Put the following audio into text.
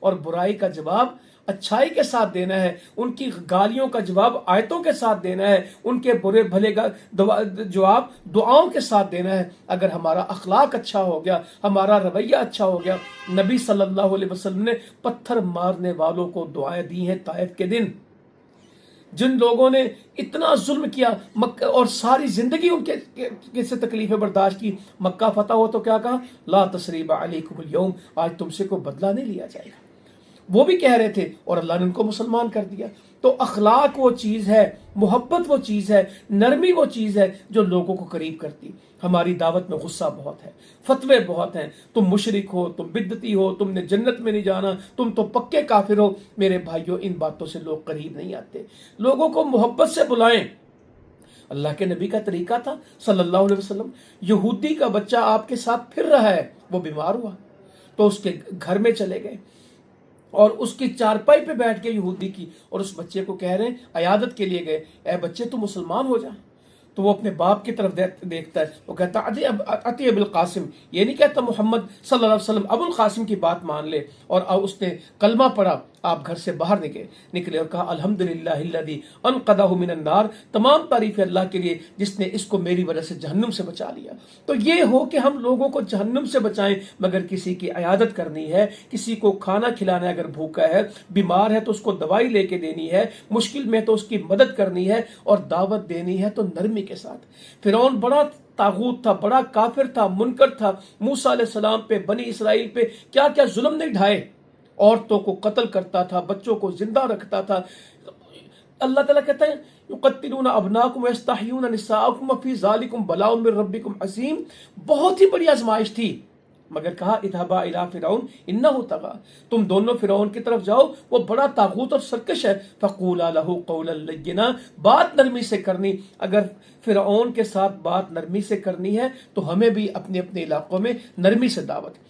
اور برائی کا جواب اچھائی کے ساتھ دینا ہے، ان کی گالیوں کا جواب آیتوں کے ساتھ دینا ہے، ان کے برے بھلے کا جواب دعاؤں کے ساتھ دینا ہے۔ اگر ہمارا اخلاق اچھا ہو گیا، ہمارا رویہ اچھا ہو گیا، نبی صلی اللہ علیہ وسلم نے پتھر مارنے والوں کو دعائیں دی ہیں طائف کے دن۔ جن لوگوں نے اتنا ظلم کیا مکہ اور ساری زندگی ان کے سے تکلیفیں برداشت کی، مکہ فتح ہو تو کیا کہا؟ لا تثریب علیکم اليوم، آج تم سے کوئی بدلہ نہیں لیا جائے گا۔ وہ بھی کہہ رہے تھے اور اللہ نے ان کو مسلمان کر دیا۔ تو اخلاق وہ چیز ہے، محبت وہ چیز ہے، نرمی وہ چیز ہے جو لوگوں کو قریب کرتی۔ ہماری دعوت میں غصہ بہت ہے، فتوے بہت ہیں، تم مشرک ہو، تم بدعتی ہو، تم نے جنت میں نہیں جانا، تم تو پکے کافر ہو۔ میرے بھائیوں، ان باتوں سے لوگ قریب نہیں آتے۔ لوگوں کو محبت سے بلائیں۔ اللہ کے نبی کا طریقہ تھا صلی اللہ علیہ وسلم، یہودی کا بچہ آپ کے ساتھ پھر رہا ہے، وہ بیمار ہوا تو اس کے گھر میں چلے گئے اور اس کی چارپائی پہ بیٹھ کے یہودی کی، اور اس بچے کو کہہ رہے ہیں، عیادت کے لیے گئے، اے بچے تو مسلمان ہو جا۔ تو وہ اپنے باپ کی طرف دیکھتا ہے، وہ کہتا اتی ابو القاسم، یہ نہیں کہتا محمد صلی اللہ علیہ وسلم ابو القاسم کی بات مان لے، اور اس نے کلمہ پڑھا۔ آپ گھر سے باہر نکلے اور کہا الحمدللہ الذی انقذہ من النار، تمام تعریف اللہ کے لیے جس نے اس کو میری وجہ سے جہنم سے بچا لیا۔ تو یہ ہو کہ ہم لوگوں کو جہنم سے بچائیں، مگر کسی کی عیادت کرنی ہے، کسی کو کھانا کھلانا ہے، اگر بھوکا ہے، بیمار ہے تو اس کو دوائی لے کے دینی ہے، مشکل میں تو اس کی مدد کرنی ہے، اور دعوت دینی ہے تو نرمی کے ساتھ۔ فرعون بڑا طاغوت تھا، بڑا کافر تھا، منکر تھا، موسیٰ علیہ السلام پہ، بنی اسرائیل پہ کیا کیا ظلم نہیں ڈھائے، عورتوں کو قتل کرتا تھا، بچوں کو زندہ رکھتا تھا۔ اللہ تعالیٰ کہتا ہے یقتلون ابناکم ویستحیون نساءکم وفی ذالکم بلاء من ربکم عظیم، بہت ہی بڑی آزمائش تھی، مگر کہا اذهبا الی فرعون انہ طغی، تم دونوں فرعون کی طرف جاؤ، وہ بڑا طاغوت اور سرکش ہے، فقولا لہ قولا لینا، بات نرمی سے کرنی۔ اگر فرعون کے ساتھ بات نرمی سے کرنی ہے تو ہمیں بھی اپنے اپنے علاقوں میں نرمی سے دعوت